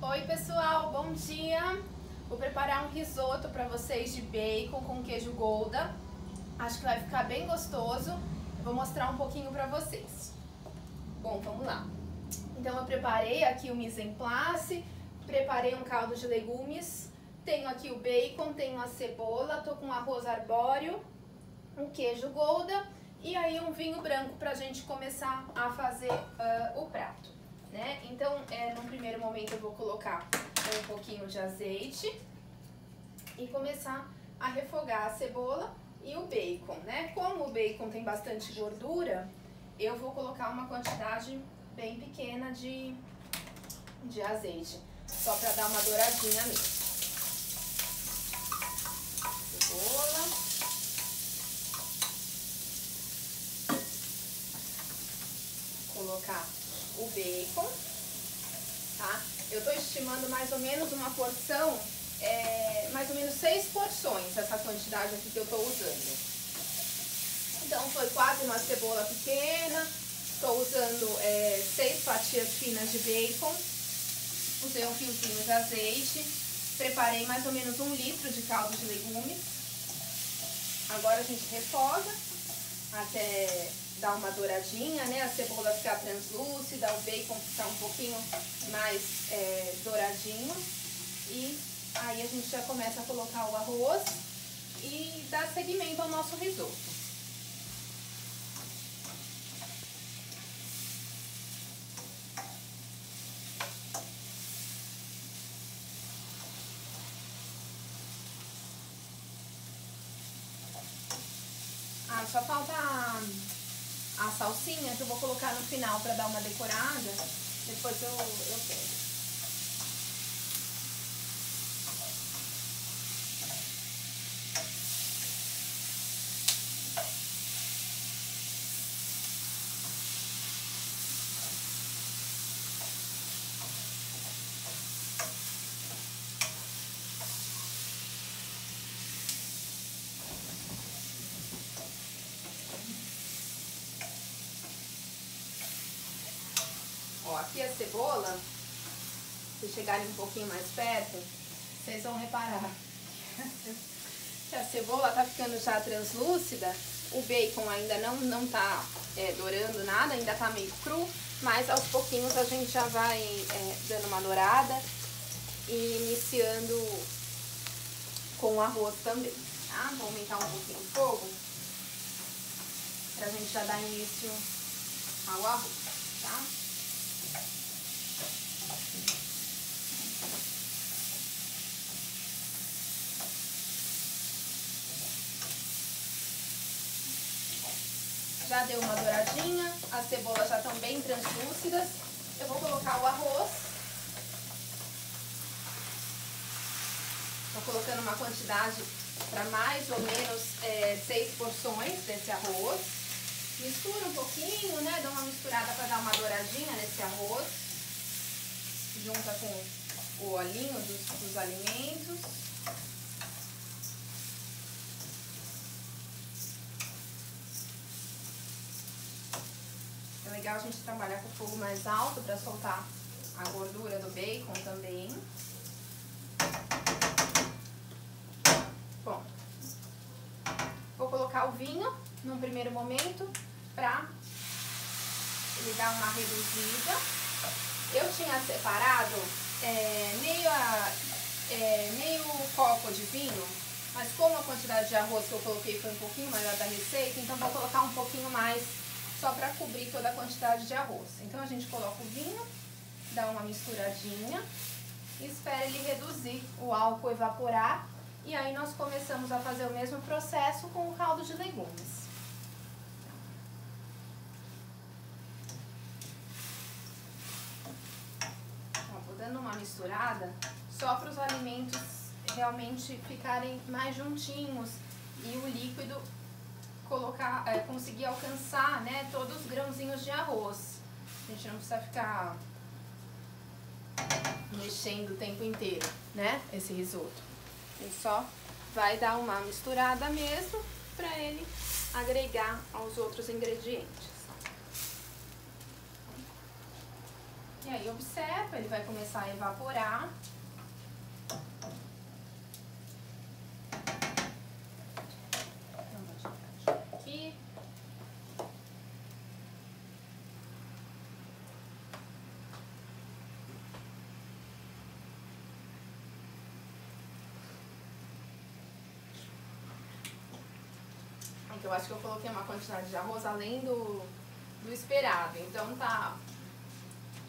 Oi pessoal, bom dia! Vou preparar um risoto para vocês de bacon com queijo Gouda. Acho que vai ficar bem gostoso. Eu vou mostrar um pouquinho para vocês. Bom, vamos lá. Então eu preparei aqui o mise en place, preparei um caldo de legumes, tenho aqui o bacon, tenho a cebola, tô com arroz arbóreo, um queijo Gouda e aí um vinho branco para a gente começar a fazer o prato. Né? Então, num primeiro momento eu vou colocar um pouquinho de azeite e começar a refogar a cebola e o bacon, né? Como o bacon tem bastante gordura, eu vou colocar uma quantidade bem pequena de azeite, só para dar uma douradinha mesmo. Cebola. Colocar o bacon, tá? Eu tô estimando mais ou menos uma porção, mais ou menos 6 porções, essa quantidade aqui que eu tô usando. Então foi quase uma cebola pequena, tô usando 6 fatias finas de bacon, usei um fiozinho de azeite, preparei mais ou menos 1 litro de caldo de legumes. Agora a gente refoga até dar uma douradinha, né? A cebola ficar translúcida, o bacon ficar um pouquinho mais douradinho. E aí a gente já começa a colocar o arroz e dar seguimento ao nosso risoto. Só falta a salsinha que eu vou colocar no final para dar uma decorada, depois eu pego. Ó, aqui a cebola, se chegarem um pouquinho mais perto, vocês vão reparar que a cebola tá ficando já translúcida, o bacon ainda não tá dourando nada, ainda tá meio cru, mas aos pouquinhos a gente já vai dando uma dourada e iniciando com o arroz também, tá? Vou aumentar um pouquinho o fogo pra gente já dar início ao arroz, tá? Já deu uma douradinha, as cebolas já estão bem translúcidas. Eu vou colocar o arroz. Estou colocando uma quantidade para mais ou menos 6 porções desse arroz. Mistura um pouquinho, né? Dá uma misturada para dar uma douradinha nesse arroz. Junta com o olhinho dos alimentos. É legal a gente trabalhar com o fogo mais alto para soltar a gordura do bacon também. Bom, vou colocar o vinho num primeiro momento para ele dar uma reduzida. Eu tinha separado meio copo de vinho, mas como a quantidade de arroz que eu coloquei foi um pouquinho maior da receita, então vou colocar um pouquinho mais só para cobrir toda a quantidade de arroz. Então a gente coloca o vinho, dá uma misturadinha e espera ele reduzir, o álcool evaporar, e aí nós começamos a fazer o mesmo processo com o caldo de legumes. Então, vou dando uma misturada só para os alimentos realmente ficarem mais juntinhos e o líquido conseguir alcançar, né, todos os grãozinhos de arroz. A gente não precisa ficar mexendo o tempo inteiro, né, esse risoto. A gente só vai dar uma misturada mesmo para ele agregar aos outros ingredientes. E aí observa, ele vai começar a evaporar. Aqui. Eu acho que eu coloquei uma quantidade de arroz além do esperado, então tá,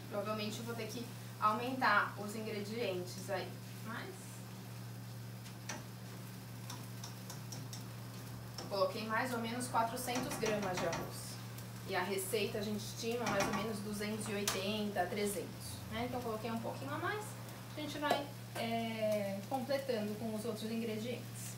provavelmente eu vou ter que aumentar os ingredientes aí, mas eu coloquei mais ou menos 400 gramas de arroz, e a receita a gente estima mais ou menos 280, 300, né? Então eu coloquei um pouquinho a mais, a gente vai completando com os outros ingredientes.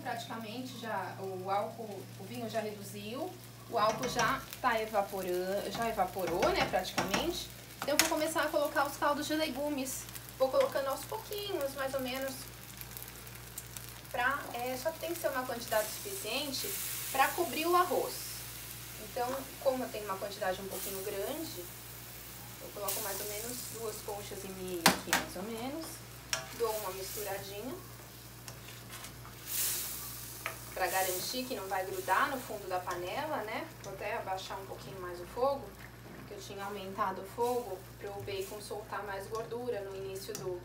Praticamente já o vinho já reduziu, o álcool já tá evaporando, já evaporou, né, praticamente. Então eu vou começar a colocar os caldos de legumes. Vou colocando aos pouquinhos, mais ou menos, só que tem que ser uma quantidade suficiente para cobrir o arroz. Então, como eu tenho uma quantidade um pouquinho grande, eu coloco mais ou menos 2 colchas e meia aqui, mais ou menos. Dou uma misturadinha, para garantir que não vai grudar no fundo da panela, né? Vou até abaixar um pouquinho mais o fogo, porque eu tinha aumentado o fogo para o bacon soltar mais gordura no início do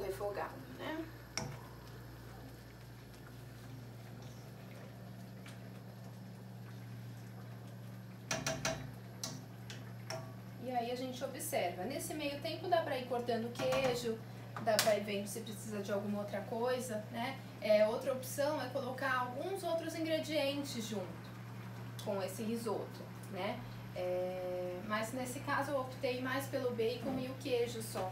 refogado, né? E aí a gente observa. Nesse meio tempo dá para ir cortando o queijo, dá para ir vendo se precisa de alguma outra coisa, né? Outra opção é colocar alguns outros ingredientes junto com esse risoto, né? Mas nesse caso eu optei mais pelo bacon e o queijo só.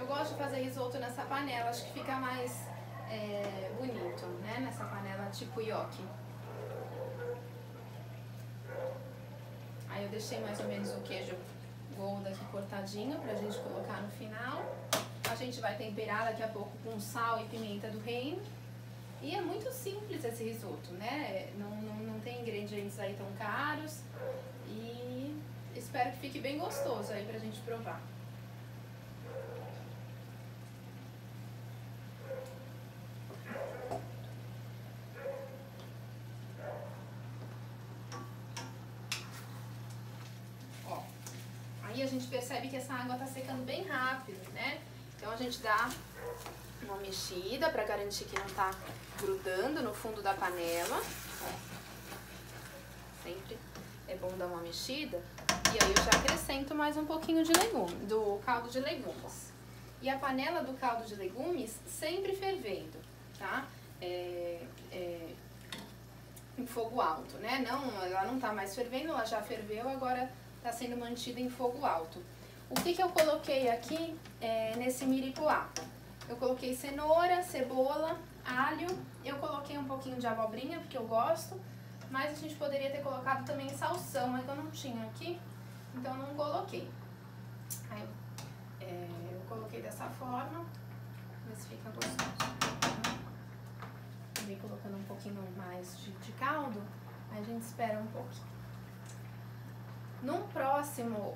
Gosto de fazer risoto nessa panela, acho que fica mais bonito, né? Nessa panela tipo nhoque. Aí eu deixei mais ou menos o queijo Gouda aqui cortadinho pra gente colocar no final. A gente vai temperar daqui a pouco com sal e pimenta do reino. E é muito simples esse risoto, né? Não tem ingredientes aí tão caros. E espero que fique bem gostoso aí pra gente provar. Aí a gente percebe que essa água tá secando bem rápido, né? Então a gente dá uma mexida para garantir que não tá grudando no fundo da panela. Sempre é bom dar uma mexida. E aí eu já acrescento mais um pouquinho de legume, do caldo de legumes. E a panela do caldo de legumes sempre fervendo, tá? Em fogo alto, né? Ela não tá mais fervendo, ela já ferveu, agora tá sendo mantida em fogo alto. O que eu coloquei aqui nesse miripuá? Eu coloquei cenoura, cebola, alho, eu coloquei um pouquinho de abobrinha, porque eu gosto, mas a gente poderia ter colocado também salsão, mas eu não tinha aqui, então não coloquei. Aí eu coloquei dessa forma, ver se fica gostoso. Vem colocando um pouquinho mais de caldo, aí a gente espera um pouquinho. Num próximo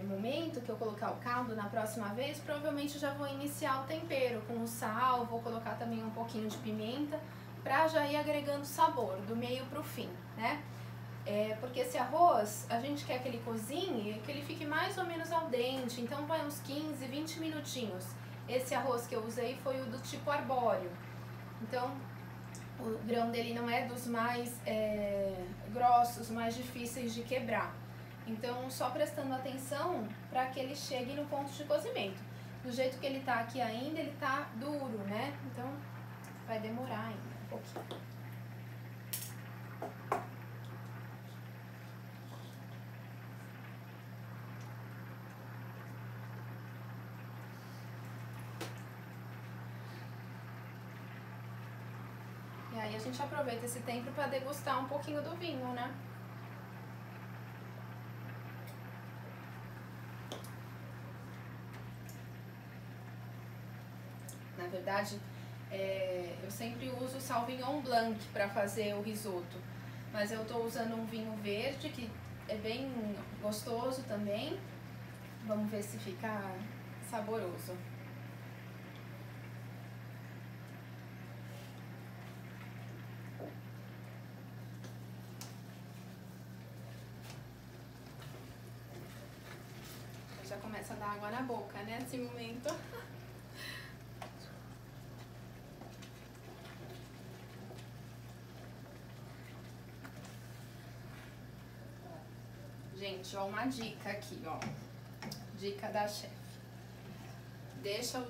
momento que eu colocar o caldo, na próxima vez, provavelmente eu já vou iniciar o tempero com o sal, vou colocar também um pouquinho de pimenta, pra já ir agregando sabor, do meio pro fim, né? Porque esse arroz, a gente quer que ele cozinhe, que ele fique mais ou menos al dente, então vai uns 15, 20 minutinhos. Esse arroz que eu usei foi o do tipo arbóreo, então o grão dele não é dos mais grossos, mais difíceis de quebrar. Então só prestando atenção para que ele chegue no ponto de cozimento. Do jeito que ele tá aqui ainda, ele tá duro, né? Então vai demorar ainda um pouquinho. E aí a gente aproveita esse tempo para degustar um pouquinho do vinho, né? Na verdade, eu sempre uso Sauvignon Blanc para fazer o risoto, mas eu estou usando um vinho verde que é bem gostoso também. Vamos ver se fica saboroso. Já começa a dar água na boca, né, nesse momento. Gente, ó, uma dica aqui, ó. Dica da chefe. Deixa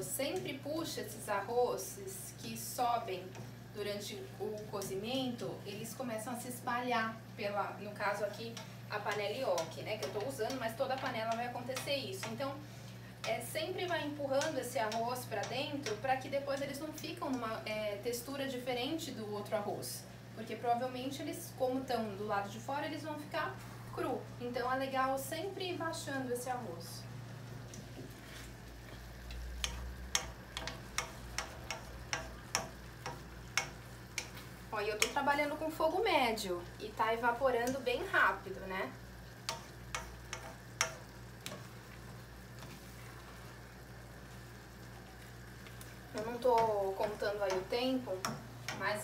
sempre puxa esses arrozes que sobem durante o cozimento, eles começam a se espalhar no caso aqui, a panela ioki, né, que eu tô usando, mas toda a panela vai acontecer isso. Então, sempre vai empurrando esse arroz pra dentro, para que depois eles não ficam numa textura diferente do outro arroz. Porque provavelmente eles, como estão do lado de fora, eles vão ficar cru. Então é legal sempre ir baixando esse arroz. Ó, e eu tô trabalhando com fogo médio e tá evaporando bem rápido, né? Eu não tô contando aí o tempo, mas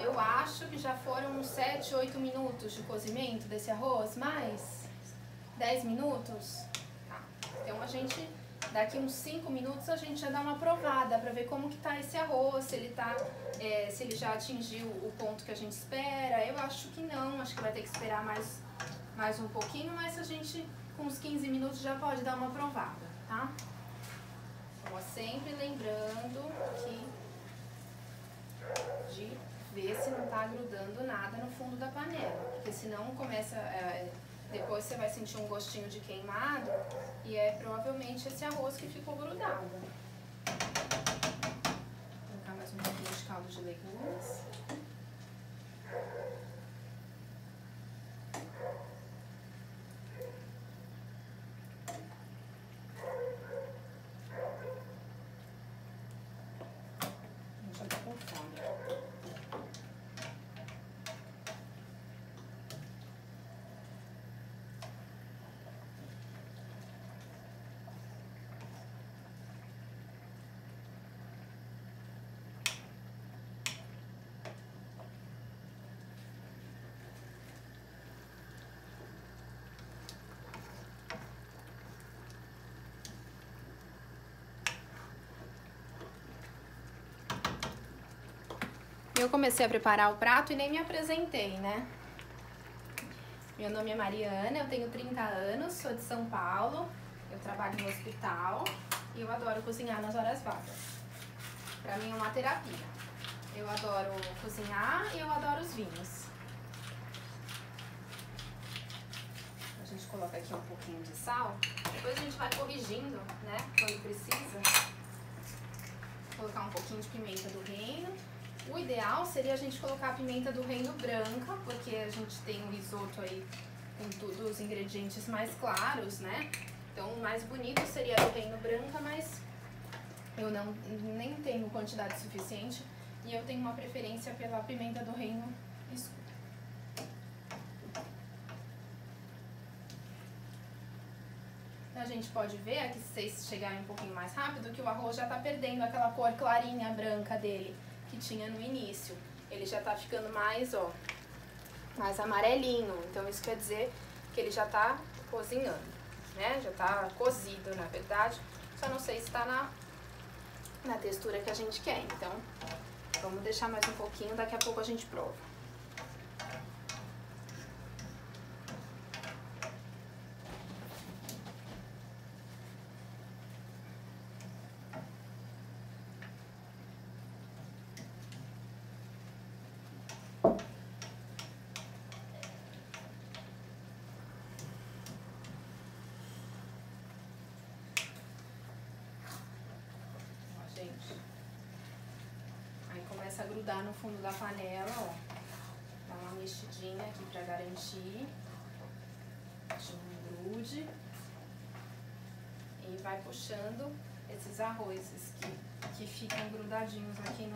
eu acho que já foram uns 7, 8 minutos de cozimento desse arroz, mais 10 minutos. Tá. Então a gente, daqui uns 5 minutos, a gente já dá uma provada pra ver como que tá esse arroz, se ele já atingiu o ponto que a gente espera. Eu acho que não, acho que vai ter que esperar mais um pouquinho, mas a gente, com uns 15 minutos, já pode dar uma provada, tá? Então, sempre lembrando de ver se não tá grudando nada no fundo da panela, porque senão começa, depois você vai sentir um gostinho de queimado e é provavelmente esse arroz que ficou grudado. Vou colocar mais um pouquinho de caldo de legumes. Já tô com fome. Eu comecei a preparar o prato e nem me apresentei, né? Meu nome é Mariana, eu tenho 30 anos, sou de São Paulo, eu trabalho no hospital e eu adoro cozinhar nas horas vagas. Pra mim é uma terapia. Eu adoro cozinhar e eu adoro os vinhos. A gente coloca aqui um pouquinho de sal, depois a gente vai corrigindo, né, quando precisa. Vou colocar um pouquinho de pimenta do reino. O ideal seria a gente colocar a pimenta do reino branca, porque a gente tem um risoto aí com todos os ingredientes mais claros, né? Então o mais bonito seria do reino branca, mas eu nem tenho quantidade suficiente e eu tenho uma preferência pela pimenta do reino escuro. A gente pode ver, aqui se vocês chegarem um pouquinho mais rápido, que o arroz já tá perdendo aquela cor clarinha branca dele que tinha no início. Ele já tá ficando mais, ó, mais amarelinho. Então isso quer dizer que ele já tá cozinhando, né? Já tá cozido, na verdade. Só não sei se tá na textura que a gente quer. Então, vamos deixar mais um pouquinho, daqui a pouco a gente prova. Aí começa a grudar no fundo da panela, ó. Dá uma mexidinha aqui pra garantir que não grude. E vai puxando esses arrozes que ficam grudadinhos aqui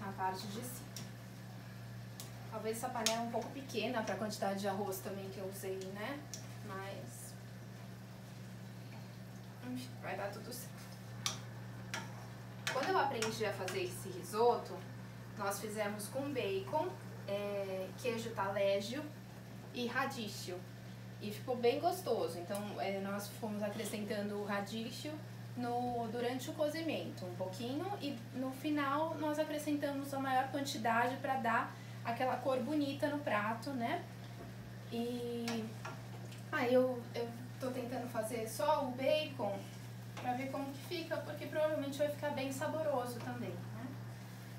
na parte de cima. Talvez essa panela é um pouco pequena pra quantidade de arroz também que eu usei, né? Mas, enfim, vai dar tudo certo. Quando eu aprendi a fazer esse risoto, nós fizemos com bacon, queijo taleggio e radicchio. E ficou bem gostoso. Então, nós fomos acrescentando o radicchio durante o cozimento, um pouquinho. E no final, nós acrescentamos a maior quantidade para dar aquela cor bonita no prato, né? E aí eu tô tentando fazer só o bacon pra ver como que fica, porque provavelmente vai ficar bem saboroso também, né?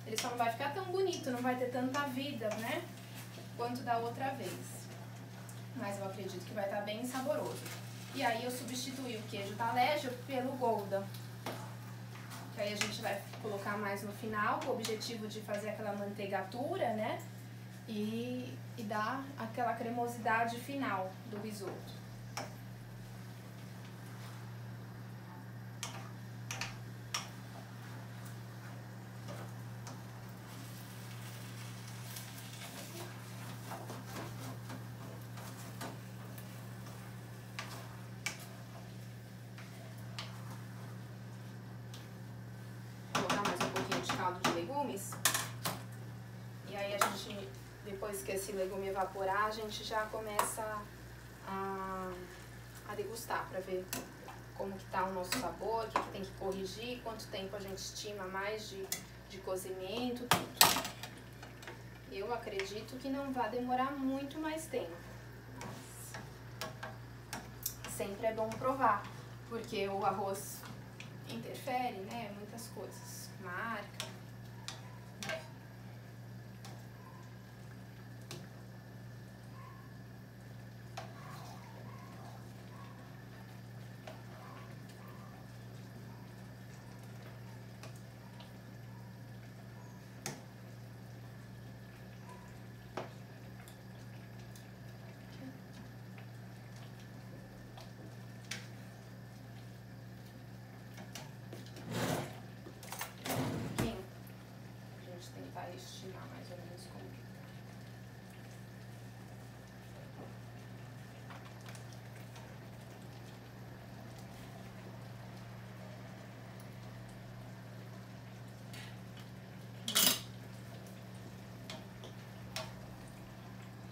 Ele só não vai ficar tão bonito, não vai ter tanta vida, né? Quanto da outra vez. Mas eu acredito que vai estar bem saboroso. E aí eu substituí o queijo taleggio pelo Gouda. Que aí a gente vai colocar mais no final, com o objetivo de fazer aquela manteigatura, né? E dar aquela cremosidade final do risoto. Caldo de legumes. E aí a gente, depois que esse legume evaporar, a gente já começa a degustar para ver como que tá o nosso sabor, o que tem que corrigir, quanto tempo a gente estima mais de cozimento, tudo. Eu acredito que não vai demorar muito mais tempo. Mas sempre é bom provar, porque o arroz interfere, né, muitas coisas, marca. Estimar mais ou menos como que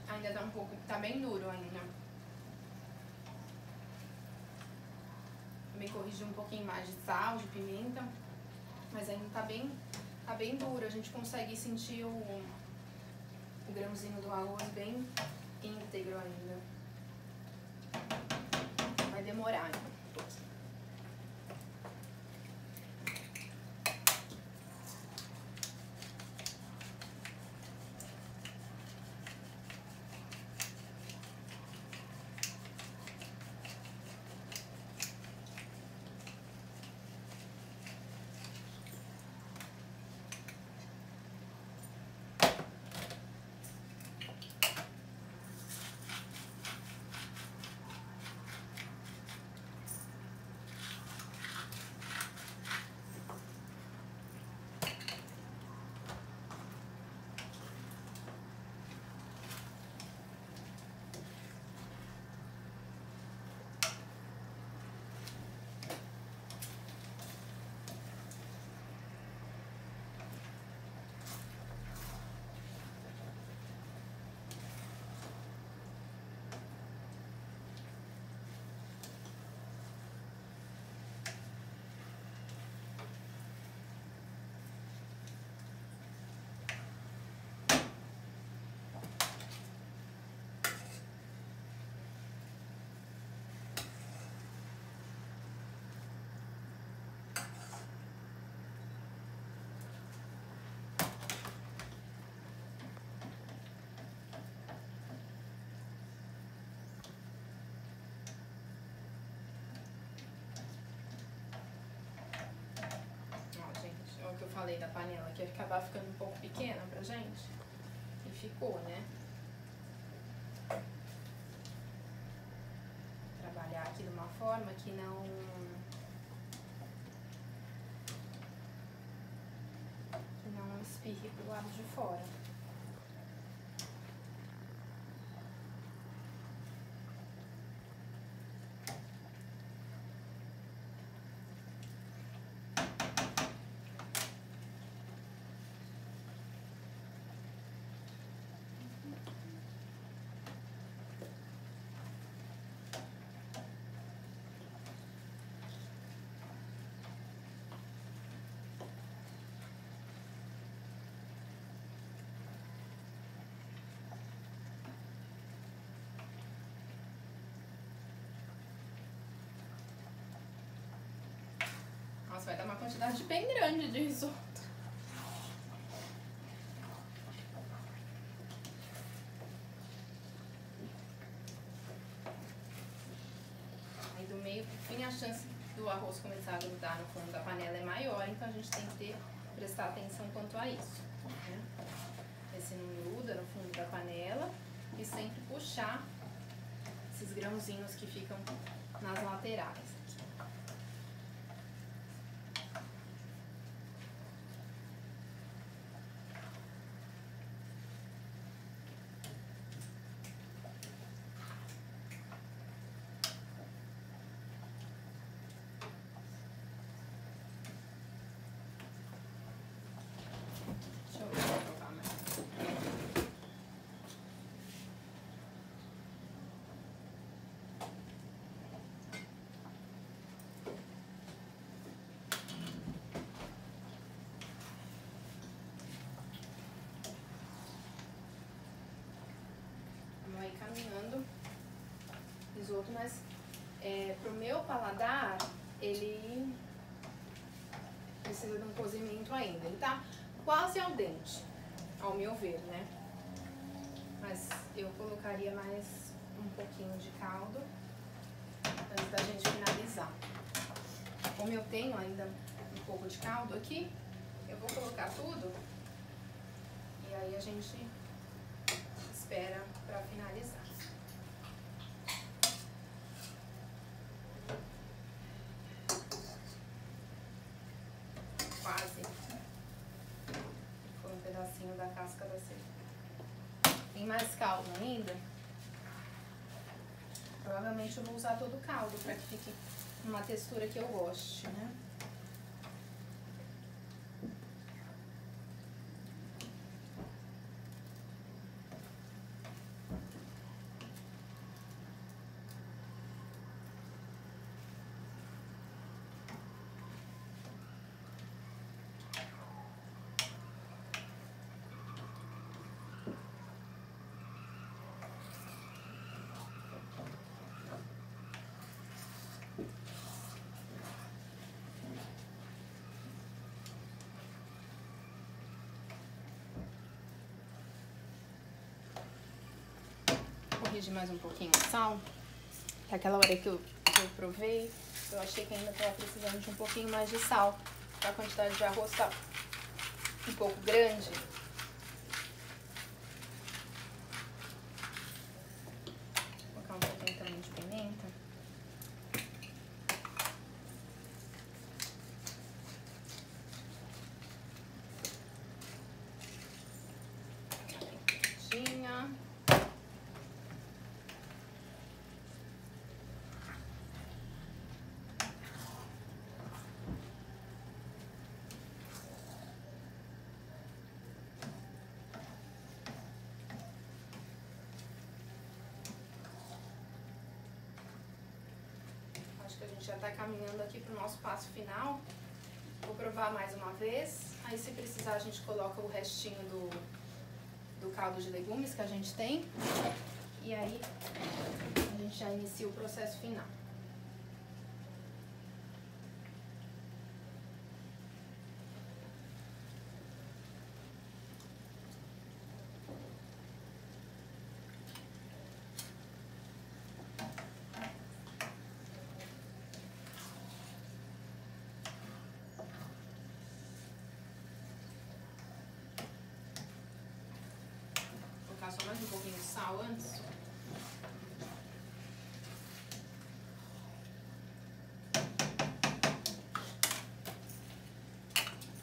tá. Ainda tá um pouco, tá bem duro ainda. Também corrigi um pouquinho mais de sal, de pimenta, mas ainda tá bem duro. A gente consegue sentir o grãozinho do arroz bem íntegro ainda. Vai demorar ainda um pouquinho. falei da panela, que ia acabar ficando um pouco pequena pra gente. E ficou, né? Trabalhar aqui de uma forma que não espirre pro lado de fora. Nossa, vai dar uma quantidade bem grande de risoto. Aí do meio pro fim a chance do arroz começar a grudar no fundo da panela é maior, então a gente tem que prestar atenção quanto a isso, né? Ver se não gruda no fundo da panela e sempre puxar esses grãozinhos que ficam nas laterais. Aí caminhando risoto, mas pro meu paladar ele precisa de um cozimento ainda. Ele tá quase al dente, ao meu ver, né? Mas eu colocaria mais um pouquinho de caldo antes da gente finalizar. Como eu tenho ainda um pouco de caldo aqui, eu vou colocar tudo e aí a gente espera para finalizar. Quase. Ficou um pedacinho da casca da cebola. Tem mais caldo ainda? Provavelmente eu vou usar todo o caldo para que fique uma textura que eu goste, né? Corrigir mais um pouquinho o sal, que aquela hora que eu provei, eu achei que ainda estava precisando de um pouquinho mais de sal. A quantidade de arroz tá um pouco grande. Vou colocar um pouquinho também de pimenta. Pimentinha. Que a gente já tá caminhando aqui pro nosso passo final. Vou provar mais uma vez. Aí se precisar a gente coloca o restinho do caldo de legumes que a gente tem. E aí a gente já inicia o processo final. mais um pouquinho de sal antes.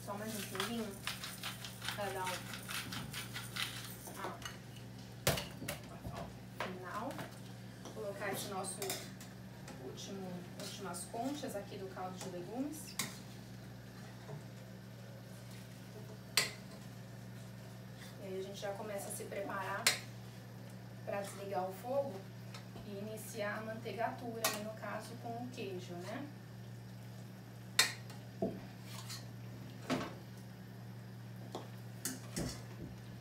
Só mais um pouquinho para dar final. Vou colocar esse nosso últimas conchas aqui do caldo de legumes. E aí a gente já começa a se preparar para desligar o fogo e iniciar a manteigatura, no caso com o queijo, né?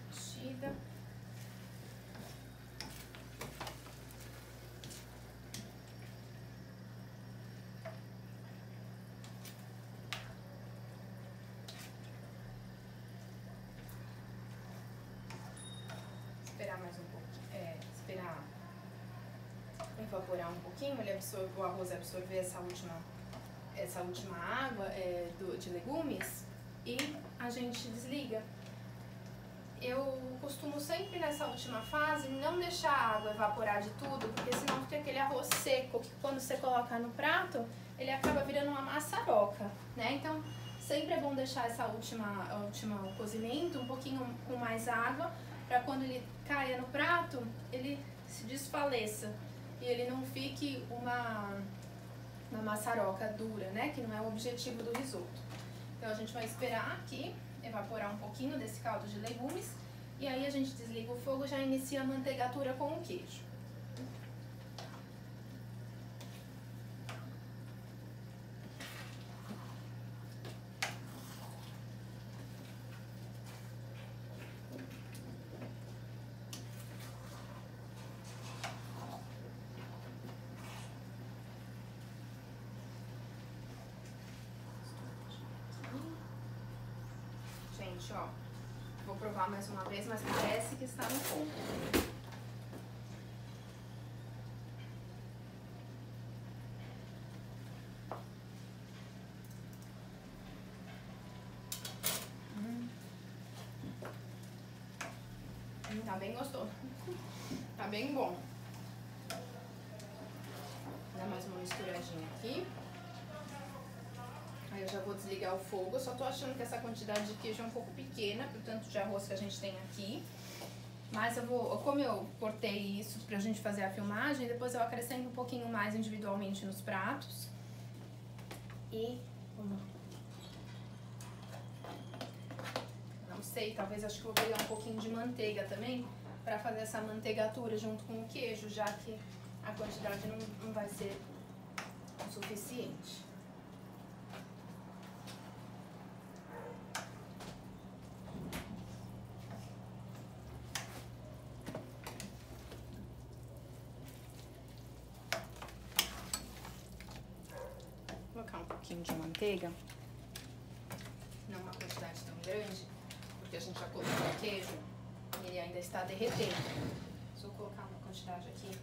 Mexida. Esperar mais um pouquinho, esperar evaporar um pouquinho, o arroz absorver essa última água de legumes e a gente desliga. Eu costumo sempre nessa última fase não deixar a água evaporar de tudo, porque senão fica aquele arroz seco que quando você coloca no prato ele acaba virando uma maçaroca, né? Então sempre é bom deixar essa última cozimento um pouquinho com mais água, para quando ele caia no prato, ele se desfaleça e ele não fique uma maçaroca dura, né? Que não é o objetivo do risoto. Então a gente vai esperar aqui evaporar um pouquinho desse caldo de legumes e aí a gente desliga o fogo e já inicia a manteigatura com o queijo. Gente, ó, vou provar mais uma vez, mas parece que está no ponto. Tá bem gostoso. Tá bem bom. Dá mais uma misturadinha aqui. Aí eu já vou desligar o fogo. Eu só tô achando que essa quantidade de queijo é um pouco pequena pro tanto de arroz que a gente tem aqui. Mas como eu cortei isso pra gente fazer a filmagem, depois eu acrescento um pouquinho mais individualmente nos pratos. E não sei, talvez acho que eu vou pegar um pouquinho de manteiga também pra fazer essa manteigatura junto com o queijo, já que a quantidade não vai ser o suficiente. Vou colocar um pouquinho de manteiga, não uma quantidade tão grande, porque a gente já colocou o queijo e ele ainda está derretendo. Vou colocar uma quantidade aqui.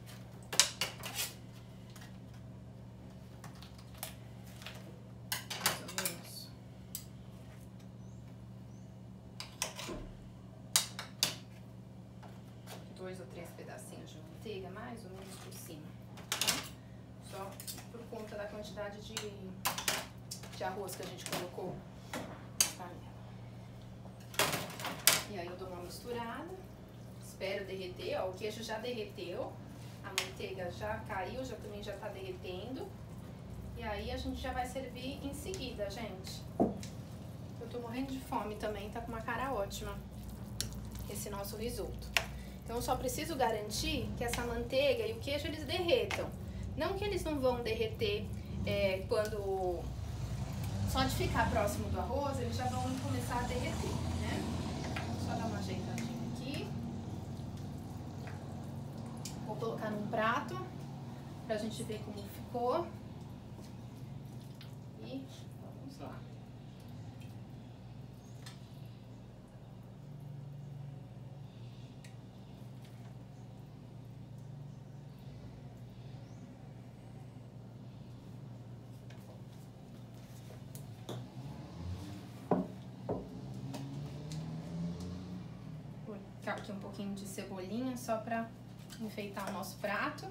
Mais ou menos. Dois ou três pedacinhos de manteiga, mais ou menos por cima. Só por conta da quantidade de arroz que a gente colocou na panela. E aí eu dou uma misturada, espero derreter, ó, o queijo já derreteu, a manteiga já caiu, também já tá derretendo. E aí a gente já vai servir em seguida, gente. Eu tô morrendo de fome também, tá com uma cara ótima esse nosso risoto. Então eu só preciso garantir que essa manteiga e o queijo eles derretam. Não que eles não vão derreter quando... Só de ficar próximo do arroz, eles já vão começar a derreter, né? Só dar uma ajeitadinha aqui. Vou colocar num prato pra gente ver como ficou. E vamos lá. colocar aqui um pouquinho de cebolinha só pra enfeitar o nosso prato.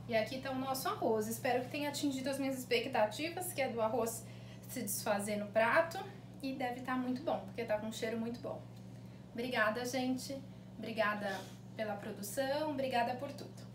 E aqui tá o nosso arroz. Espero que tenha atingido as minhas expectativas, que é do arroz se desfazer no prato. E deve estar muito bom, porque tá com um cheiro muito bom. Obrigada, gente. Obrigada pela produção, obrigada por tudo.